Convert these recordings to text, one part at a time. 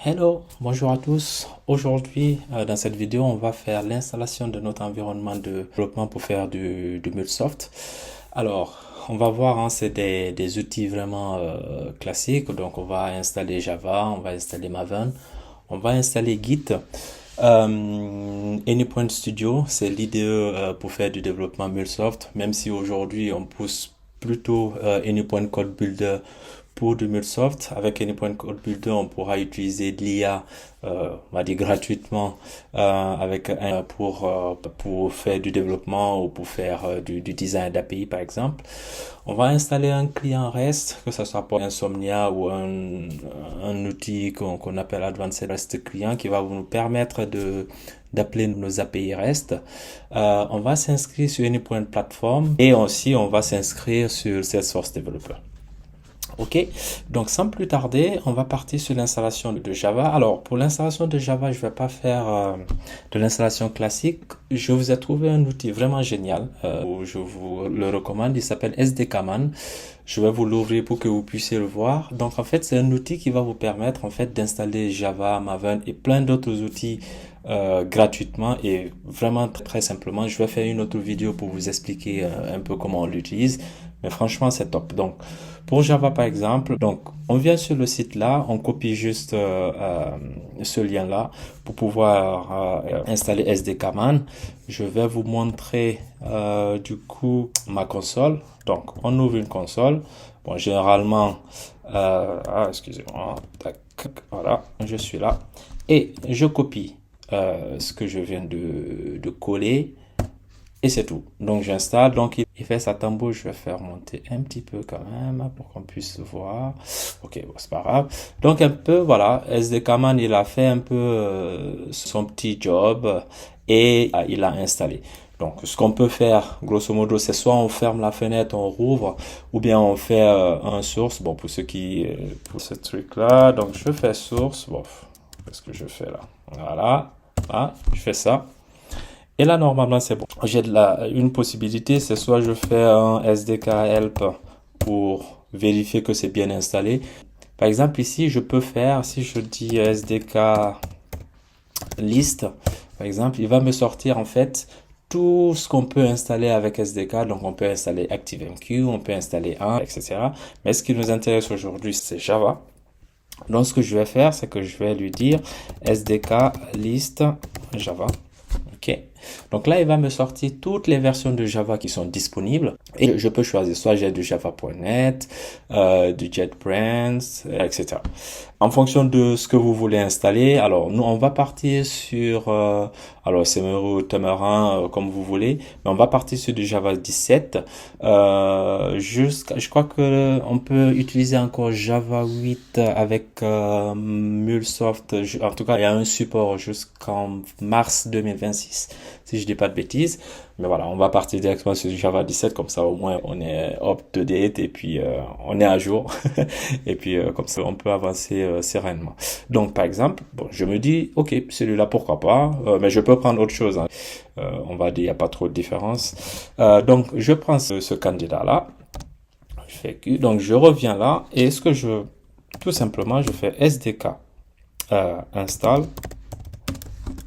Hello, bonjour à tous. Aujourd'hui, dans cette vidéo, on va faire l'installation de notre environnement de développement pour faire du MuleSoft. Alors, on va voir, hein, c'est des outils vraiment classiques. Donc, on va installer Java, on va installer Maven, on va installer Git. Anypoint Studio, c'est l'idée pour faire du développement MuleSoft, même si aujourd'hui on pousse plutôt Anypoint Code Builder pour du MuleSoft. Avec Anypoint Code Builder, on pourra utiliser de l'IA, on va dire gratuitement, pour faire du développement ou pour faire du design d'API par exemple. On va installer un client REST, que ce soit pour Insomnia ou un outil qu'on appelle Advanced REST Client qui va nous permettre d'appeler nos API REST. On va s'inscrire sur Anypoint Platform et aussi on va s'inscrire sur Salesforce Developer. Ok, donc sans plus tarder, on va partir sur l'installation de Java. Alors, pour l'installation de Java, je ne vais pas faire de l'installation classique. Je vous ai trouvé un outil vraiment génial. Je vous le recommande. Il s'appelle SDKman. Je vais vous l'ouvrir pour que vous puissiez le voir. Donc, en fait, c'est un outil qui va vous permettre en fait d'installer Java, Maven et plein d'autres outils gratuitement et vraiment très simplement. Je vais faire une autre vidéo pour vous expliquer un peu comment on l'utilise. Mais franchement, c'est top. Donc, pour Java, par exemple, donc, on vient sur le site là, on copie juste ce lien-là pour pouvoir installer SDKman. Je vais vous montrer du coup ma console. Donc, on ouvre une console. Bon, généralement, excusez-moi, voilà, je suis là. Et je copie ce que je viens de coller. Et c'est tout. Donc j'installe. Donc il fait sa tambour. Je vais faire monter un petit peu quand même pour qu'on puisse voir. Ok, bon, c'est pas grave. Donc un peu, voilà. SDKman, il a fait un peu son petit job et il a installé. Donc ce qu'on peut faire, grosso modo, c'est soit on ferme la fenêtre, on rouvre, ou bien on fait un source. Bon, pour ceux qui, pour ce truc-là, donc je fais source. Bon, qu'est-ce que je fais là? Voilà. Ah, je fais ça. Et là, normalement, c'est bon. J'ai une possibilité, c'est soit je fais un SDK help pour vérifier que c'est bien installé. Par exemple, ici, je peux faire, si je dis SDK list, par exemple, il va me sortir en fait tout ce qu'on peut installer avec SDK. Donc, on peut installer ActiveMQ, on peut installer un, etc. Mais ce qui nous intéresse aujourd'hui, c'est Java. Donc, ce que je vais faire, c'est que je vais lui dire SDK list Java. Ok. Donc là, il va me sortir toutes les versions de Java qui sont disponibles. Et je peux choisir soit j'ai du Java.net, du JetBrains, etc. En fonction de ce que vous voulez installer, alors nous, on va partir sur, alors Semeru, Tamarin, comme vous voulez, mais on va partir sur du Java 17. Je crois que on peut utiliser encore Java 8 avec MuleSoft. En tout cas, il y a un support jusqu'en mars 2026, si je dis pas de bêtises. Mais voilà, on va partir directement sur Java 17, comme ça au moins on est up to date et puis on est à jour. Et puis comme ça on peut avancer sereinement. Donc par exemple, bon, je me dis, ok, celui-là pourquoi pas, mais je peux prendre autre chose, hein. On va dire, il n'y a pas trop de différence. Donc je prends ce candidat-là, je fais Q, donc je reviens là, et ce que tout simplement, je fais SDK install,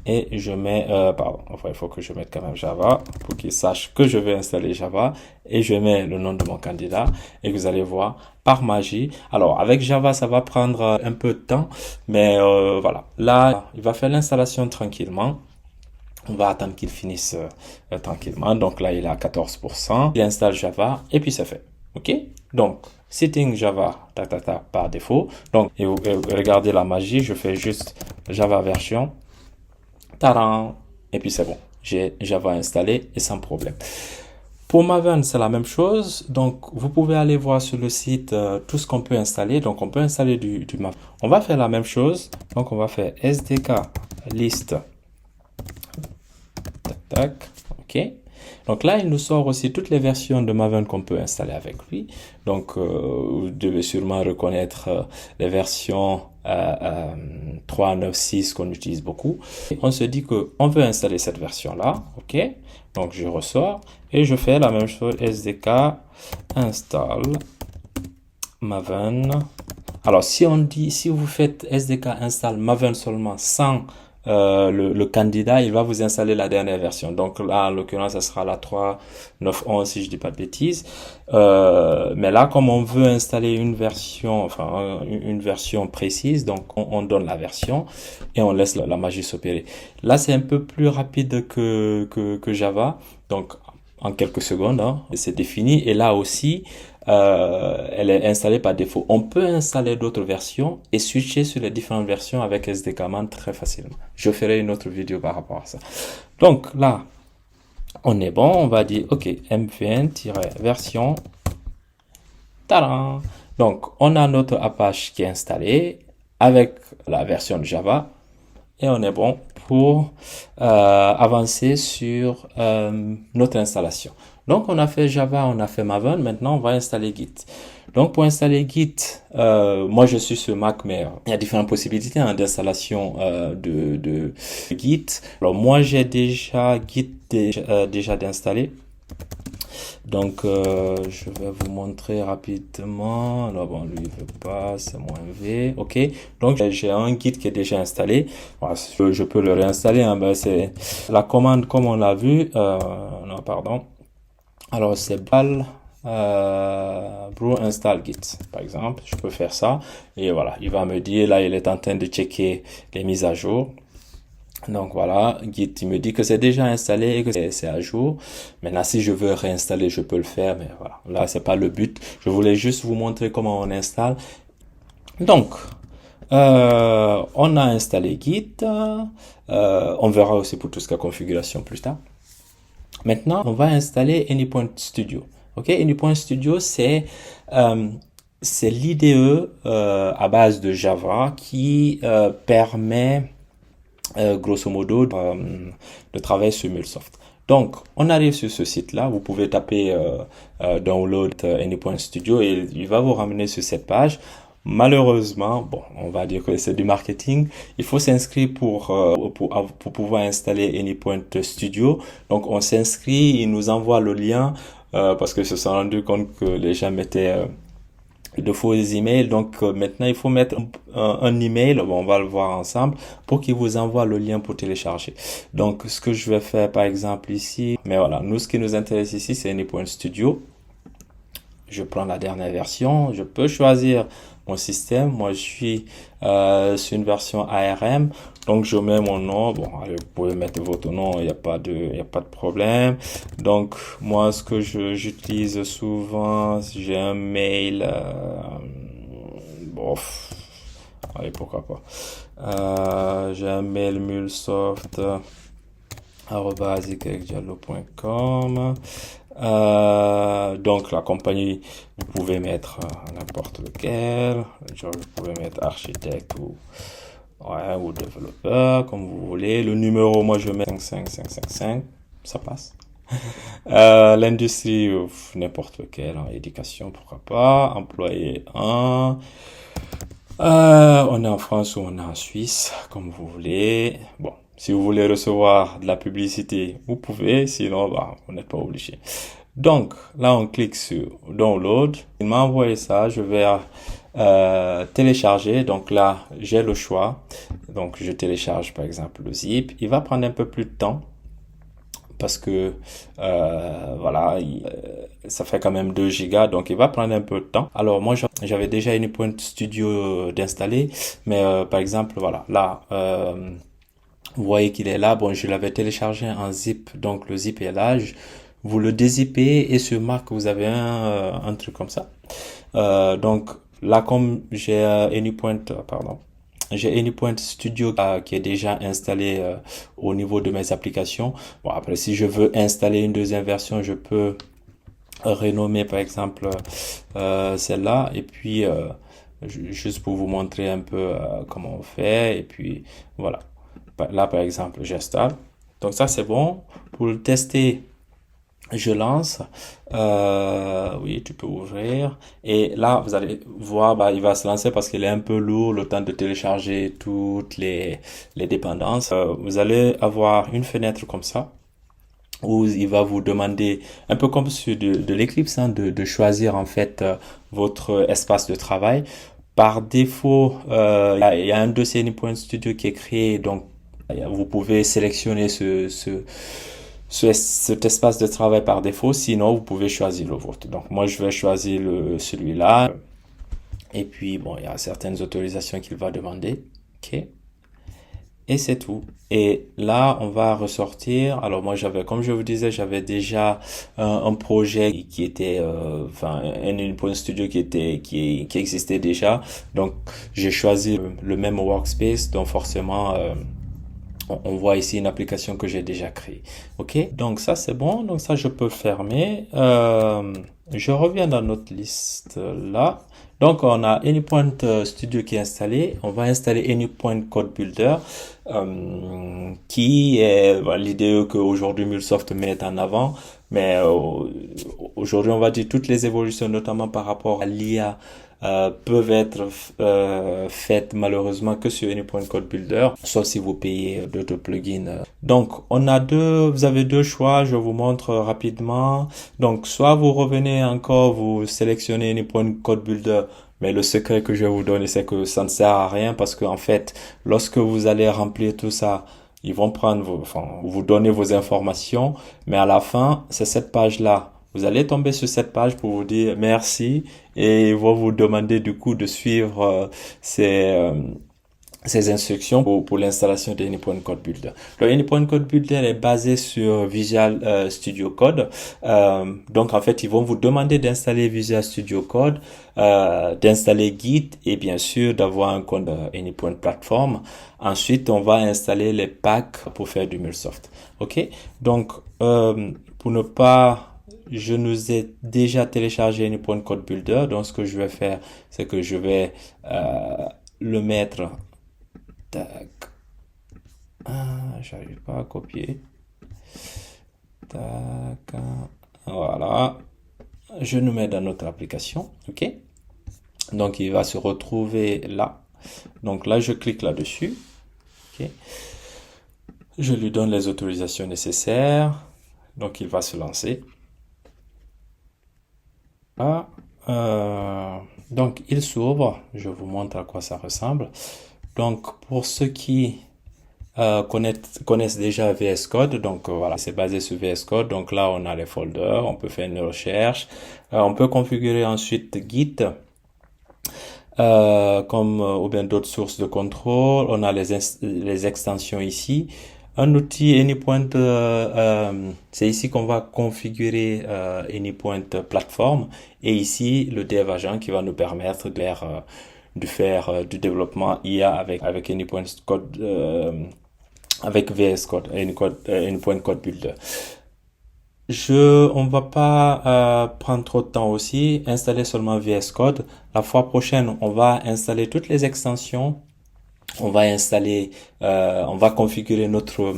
et je mets, pardon, enfin, il faut que je mette quand même Java pour qu'il sache que je vais installer Java, et je mets le nom de mon candidat et vous allez voir par magie. Alors avec Java, ça va prendre un peu de temps, mais voilà. Là, il va faire l'installation tranquillement. On va attendre qu'il finisse tranquillement. Donc là, il est à 14%. Il installe Java et puis c'est fait. OK? Donc, setting Java, par défaut. Donc, et regardez la magie, je fais juste Java version. Tadam! Et puis c'est bon. J'ai Java installé et sans problème. Pour Maven, c'est la même chose. Donc, vous pouvez aller voir sur le site tout ce qu'on peut installer. Donc, on peut installer du Maven. On va faire la même chose. Donc, on va faire SDK list. Tac, ok. Donc là, il nous sort aussi toutes les versions de Maven qu'on peut installer avec lui. Donc, vous devez sûrement reconnaître les versions 3.9.6 qu'on utilise beaucoup. Et on se dit que on veut installer cette version-là, ok. Donc, je ressors et je fais la même chose, SDK install Maven Alors, si vous faites SDK install Maven seulement sans le candidat, il va vous installer la dernière version. Donc là, en l'occurrence, ça sera la 3.9.11 si je dis pas de bêtises. Mais là, comme on veut installer une version, enfin une version précise, donc on donne la version et on laisse la magie s'opérer. Là, c'est un peu plus rapide que Java. Donc en quelques secondes, hein, c'est défini. Et là aussi, elle est installée par défaut. On peut installer d'autres versions et switcher sur les différentes versions avec SDKman très facilement. Je ferai une autre vidéo par rapport à ça. Donc là, on est bon. On va dire, OK, mvn-version. Tadam! Donc, on a notre Apache qui est installé avec la version de Java. Et on est bon pour avancer sur notre installation. Donc, on a fait Java, on a fait Maven. Maintenant, on va installer Git. Donc, pour installer Git, moi, je suis sur Mac, mais il y a différentes possibilités d'installation de Git. Alors, moi, j'ai déjà Git déjà d'installer. Donc, je vais vous montrer rapidement. Alors, bon, lui, il veut pas, c'est -v. OK. Donc, j'ai un Git qui est déjà installé. Voilà, je peux le réinstaller. Hein, ben, c'est la commande, comme on l'a vu. Non, pardon. Alors, c'est bal brew install git, par exemple. Je peux faire ça. Et voilà, il va me dire, là, il est en train de checker les mises à jour. Donc voilà, Git, il me dit que c'est déjà installé et que c'est à jour. Maintenant, si je veux réinstaller, je peux le faire, mais voilà. Là, c'est pas le but. Je voulais juste vous montrer comment on installe. Donc, on a installé Git. On verra aussi pour tout ce qui est configuration plus tard. Maintenant, on va installer Anypoint Studio. Ok, Anypoint Studio, c'est l'IDE à base de Java qui permet grosso modo de travailler sur MuleSoft. Donc, on arrive sur ce site-là. Vous pouvez taper download Anypoint Studio et il va vous ramener sur cette page. Malheureusement, bon, on va dire que c'est du marketing. Il faut s'inscrire pour pouvoir installer Anypoint Studio. Donc, on s'inscrit, il nous envoie le lien parce que se sont rendu compte que les gens mettaient de faux emails. Donc maintenant, il faut mettre un email, bon, on va le voir ensemble, pour qu'il vous envoie le lien pour télécharger. Donc, ce que je vais faire, par exemple, ici, mais voilà, nous, ce qui nous intéresse ici, c'est Anypoint Studio. Je prends la dernière version, je peux choisir mon système. Moi, je suis sur une version ARM. Donc, je mets mon nom. Bon, allez, vous pouvez mettre votre nom, il n'y a pas de problème. Donc, moi, ce que j'utilise souvent, j'ai un mail, bon, allez, pourquoi pas. J'ai un mail mulsoft@ydiallo.com. Donc la compagnie, vous pouvez mettre n'importe lequel. Genre, vous pouvez mettre architecte ou développeur, comme vous voulez. Le numéro, moi je mets 55555, ça passe. L'industrie, n'importe lequel, hein, éducation, pourquoi pas. Employé 1. On est en France ou on est en Suisse, comme vous voulez. Bon. Si vous voulez recevoir de la publicité, vous pouvez, sinon, bah, vous n'êtes pas obligé. Donc, là, on clique sur Download. Il m'a envoyé ça, je vais télécharger. Donc là, j'ai le choix. Donc, je télécharge, par exemple, le zip. Il va prendre un peu plus de temps parce que, voilà, ça fait quand même 2 gigas, donc il va prendre un peu de temps. Alors, moi, j'avais déjà Anypoint Studio d'installer, mais par exemple, voilà, là, vous voyez qu'il est là. Bon, je l'avais téléchargé en zip, donc le zip est là. Vous le dézippez et sur Mac, vous avez un truc comme ça. Donc là, comme j'ai j'ai Anypoint Studio qui est déjà installé au niveau de mes applications. Bon, après, si je veux installer une deuxième version, je peux renommer par exemple celle-là. Et puis, juste pour vous montrer un peu comment on fait. Et puis, voilà. Là, par exemple, j'installe. Donc ça, c'est bon. Pour le tester, je lance. Oui, tu peux ouvrir. Et là, vous allez voir, bah, il va se lancer parce qu'il est un peu lourd, le temps de télécharger toutes les dépendances. Vous allez avoir une fenêtre comme ça, où il va vous demander, un peu comme sur de l'Eclipse, hein, de choisir en fait votre espace de travail. par défaut, il y a un dossier Anypoint Studio qui est créé, donc vous pouvez sélectionner cet espace de travail par défaut, sinon vous pouvez choisir le vôtre. Donc moi je vais choisir celui-là, et puis bon, il y a certaines autorisations qu'il va demander, ok, et c'est tout. Et là, on va ressortir. Alors moi, comme je vous disais, j'avais déjà un projet qui était, enfin, un Endpoint Studio qui existait déjà. Donc, j'ai choisi le même workspace. Donc, forcément, on voit ici une application que j'ai déjà créée. Ok, donc ça c'est bon. Donc ça, je peux fermer. Je reviens dans notre liste là. Donc, on a Anypoint Studio qui est installé. On va installer Anypoint Code Builder, qui est l'idée qu'aujourd'hui MuleSoft met en avant. Mais aujourd'hui, on va dire toutes les évolutions, notamment par rapport à l'IA, peuvent être faites malheureusement que sur Anypoint Code Builder, sauf si vous payez d'autres plugins. Donc, vous avez deux choix, je vous montre rapidement. Donc, soit vous revenez encore, vous sélectionnez Anypoint Code Builder, mais le secret que je vais vous donner, c'est que ça ne sert à rien parce que en fait, lorsque vous allez remplir tout ça, ils vont vous donner vos informations, mais à la fin, c'est cette page-là. Vous allez tomber sur cette page pour vous dire merci et ils vont vous demander du coup de suivre ces instructions pour l'installation de Anypoint Code Builder. Le Anypoint Code Builder est basé sur Visual Studio Code. Donc en fait, ils vont vous demander d'installer Visual Studio Code, d'installer Git et bien sûr d'avoir un compte Anypoint Platform. Ensuite, on va installer les packs pour faire du MuleSoft. Ok? Donc, pour ne pas... Je nous ai déjà téléchargé Anypoint Code Builder. Donc, ce que je vais faire, c'est que je vais le mettre. Tac. J'arrive pas à copier. Tac. Voilà. Je nous mets dans notre application. OK? Donc, il va se retrouver là. Donc, là, je clique là-dessus. OK? Je lui donne les autorisations nécessaires. Donc, il va se lancer. Donc il s'ouvre, je vous montre à quoi ça ressemble. Donc pour ceux qui connaissent déjà VS Code, donc voilà, c'est basé sur VS Code. Donc là on a les folders, on peut faire une recherche, on peut configurer ensuite Git ou bien d'autres sources de contrôle. On a les extensions ici. Un outil Anypoint, c'est ici qu'on va configurer Anypoint Platform et ici le Dev Agent qui va nous permettre de faire du développement IA avec Anypoint Code, avec VS Code, Anypoint Code Builder. On va pas prendre trop de temps aussi, installer seulement VS Code. La fois prochaine, on va installer toutes les extensions. On va configurer notre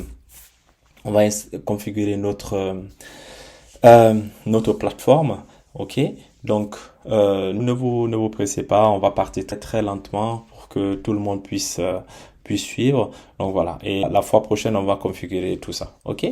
plateforme, ok? Donc, ne vous pressez pas, on va partir très très lentement pour que tout le monde puisse suivre. Donc voilà, et la fois prochaine, on va configurer tout ça, ok?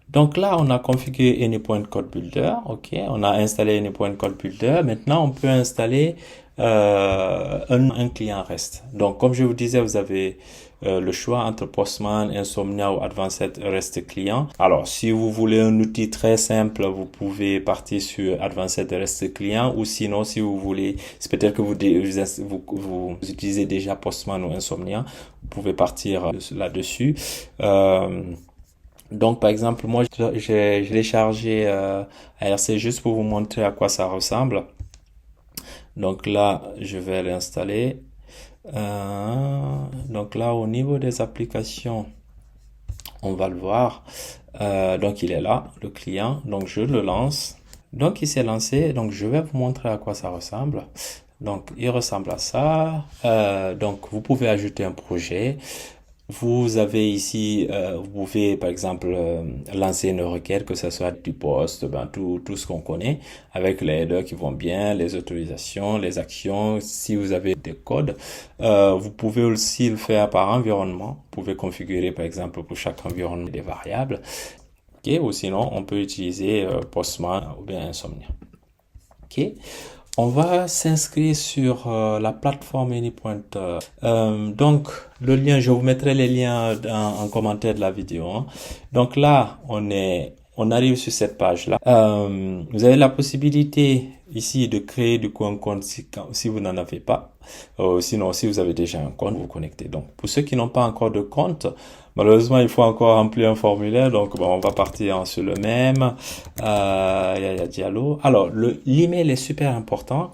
Donc là, on a configuré Anypoint Code Builder, ok? On a installé Anypoint Code Builder. Maintenant, on peut installer un client REST. Donc, comme je vous disais, vous avez le choix entre Postman, Insomnia ou Advanced REST Client. Alors, si vous voulez un outil très simple, vous pouvez partir sur Advanced REST Client, ou sinon, si vous voulez, c'est peut-être que vous utilisez déjà Postman ou Insomnia, vous pouvez partir là-dessus. Donc, par exemple, moi, je l'ai chargé ARC juste pour vous montrer à quoi ça ressemble. Donc là, je vais l'installer. Donc là, au niveau des applications, on va le voir. Donc, il est là, le client. Donc, je le lance. Donc, il s'est lancé. Donc, je vais vous montrer à quoi ça ressemble. Donc, il ressemble à ça. Donc, vous pouvez ajouter un projet. Vous avez ici, vous pouvez par exemple lancer une requête, que ce soit du post, tout ce qu'on connaît, avec les headers qui vont bien, les autorisations, les actions. Si vous avez des codes, vous pouvez aussi le faire par environnement. Vous pouvez configurer par exemple pour chaque environnement des variables. Okay, ou sinon, on peut utiliser Postman ou bien Insomnia. Ok. On va s'inscrire sur la plateforme AnyPoint. Donc, le lien, je vous mettrai les liens en commentaire de la vidéo, hein. Donc là, on arrive sur cette page-là. Vous avez la possibilité ici de créer du coup un compte si vous n'en avez pas. Sinon, si vous avez déjà un compte, vous vous connectez. Donc, pour ceux qui n'ont pas encore de compte, malheureusement, il faut encore remplir un formulaire. Donc, bon, on va partir sur le même. Yaya Diallo. Alors, l'email est super important.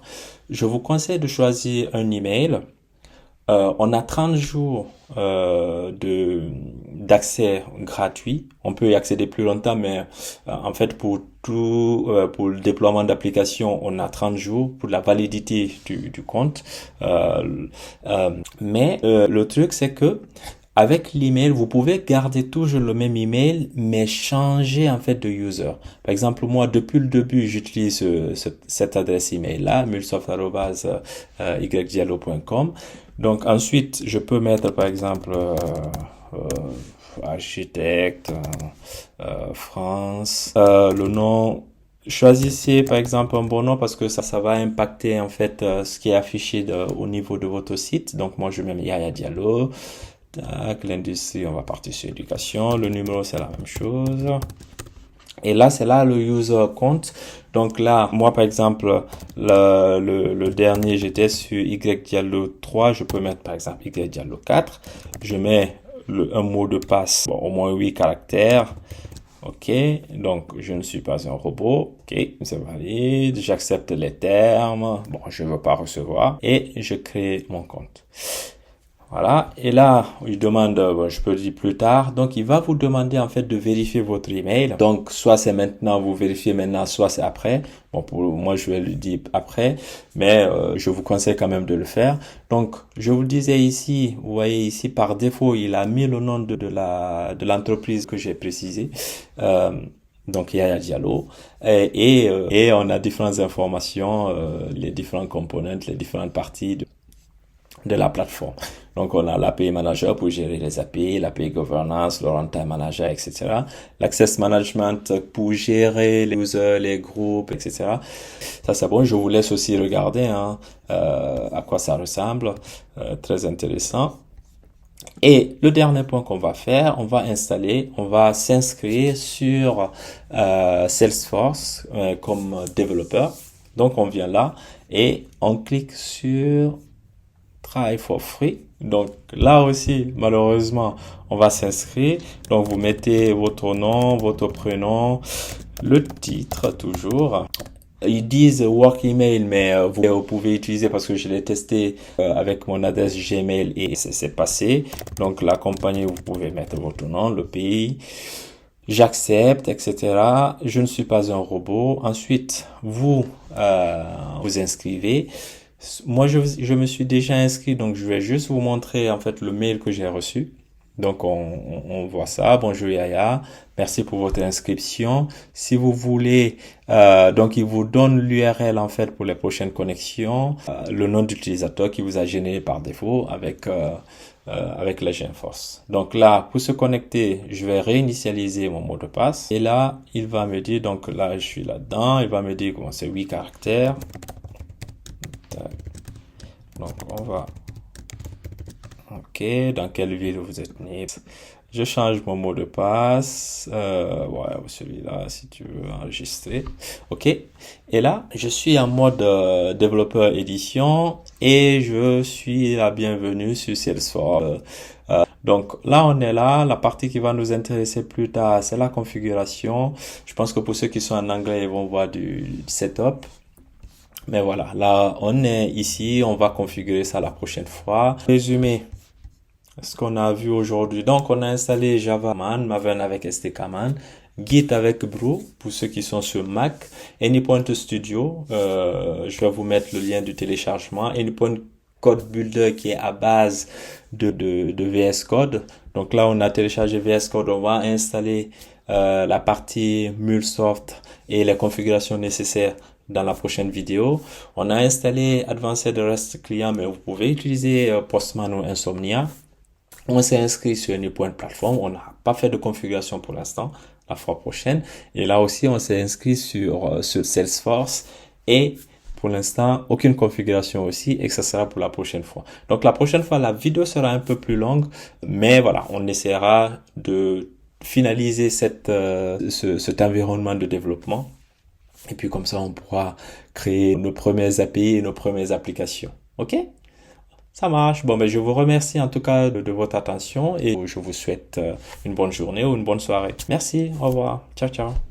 Je vous conseille de choisir un email. On a 30 jours d'accès gratuit. On peut y accéder plus longtemps, mais en fait pour le déploiement d'application, on a 30 jours pour la validité du compte. Mais le truc c'est que avec l'email, vous pouvez garder toujours le même email, mais changer en fait de user. Par exemple, moi, depuis le début, j'utilise cette adresse email-là, mulsoft@ydiallo.com. Donc ensuite, je peux mettre par exemple architecte France, le nom. Choisissez par exemple un bon nom parce que ça va impacter en fait ce qui est affiché au niveau de votre site. Donc moi, je mets Yaya Diallo. L'industrie, on va partir sur éducation. Le numéro, c'est la même chose. Et là, c'est là le user compte. Donc là, moi, par exemple, le dernier, j'étais sur YDiallo 3. Je peux mettre, par exemple, YDiallo 4. Je mets un mot de passe, bon, au moins 8 caractères. OK. Donc, je ne suis pas un robot. OK. C'est valide. J'accepte les termes. Bon, je ne veux pas recevoir. Et je crée mon compte. Voilà, et là, il demande, bon, je peux le dire plus tard, donc il va vous demander en fait de vérifier votre email. Donc, soit c'est maintenant, vous vérifiez maintenant, soit c'est après. Bon, pour moi, je vais le dire après, mais je vous conseille quand même de le faire. Donc, je vous disais ici, vous voyez ici, par défaut, il a mis le nom de l'entreprise que j'ai précisé. Donc Yaya Diallo et on a différentes informations, les différents components, les différentes parties de la plateforme. Donc, on a l'API Manager pour gérer les API, l'API Governance, le Runtime Manager, etc. L'Access Management pour gérer les users, les groupes, etc. Ça, c'est bon. Je vous laisse aussi regarder à quoi ça ressemble. Très intéressant. Et le dernier point qu'on va faire, on va s'inscrire sur Salesforce comme développeur. Donc, on vient là et on clique sur Try for free. Donc là aussi, malheureusement, on va s'inscrire. Donc vous mettez votre nom, votre prénom, le titre toujours. Ils disent work email, mais vous pouvez utiliser parce que je l'ai testé avec mon adresse Gmail et c'est passé. Donc la compagnie, vous pouvez mettre votre nom, le pays. J'accepte, etc. Je ne suis pas un robot. Ensuite, vous vous inscrivez. Moi, je me suis déjà inscrit, donc je vais juste vous montrer en fait le mail que j'ai reçu. Donc, on voit ça. Bonjour Yaya, merci pour votre inscription. Si vous voulez, donc il vous donne l'URL en fait pour les prochaines connexions, le nom d'utilisateur qui vous a généré par défaut avec la GeneForce. Donc là, pour se connecter, je vais réinitialiser mon mot de passe. Et là, il va me dire, donc là, je suis là-dedans, il va me dire comment c'est 8 caractères. Donc on va, ok, dans quelle ville vous êtes né? Je change mon mot de passe, ouais, celui-là si tu veux enregistrer, ok. Et là, je suis en mode développeur édition et je suis la bienvenue sur Salesforce. Donc là, on est là. La partie qui va nous intéresser plus tard, c'est la configuration. Je pense que pour ceux qui sont en anglais, ils vont voir du setup. Mais voilà, là, on est ici, on va configurer ça la prochaine fois. Résumé, ce qu'on a vu aujourd'hui. Donc, on a installé Java Maven avec SDKman, Git avec Brew, pour ceux qui sont sur Mac, Anypoint Studio, je vais vous mettre le lien du téléchargement, Anypoint Code Builder qui est à base de VS Code. Donc là, on a téléchargé VS Code, on va installer la partie MuleSoft et les configurations nécessaires dans la prochaine vidéo. On a installé Advanced REST Client, mais vous pouvez utiliser Postman ou Insomnia. On s'est inscrit sur Anypoint Platform. On n'a pas fait de configuration pour l'instant, la fois prochaine. Et là aussi, on s'est inscrit sur Salesforce. Et pour l'instant, aucune configuration aussi, et que ça sera pour la prochaine fois. Donc la prochaine fois, la vidéo sera un peu plus longue, mais voilà, on essaiera de finaliser cet environnement de développement. Et puis comme ça, on pourra créer nos premières API et nos premières applications. OK? Ça marche. Bon, ben, je vous remercie en tout cas de votre attention et je vous souhaite une bonne journée ou une bonne soirée. Merci. Au revoir. Ciao, ciao.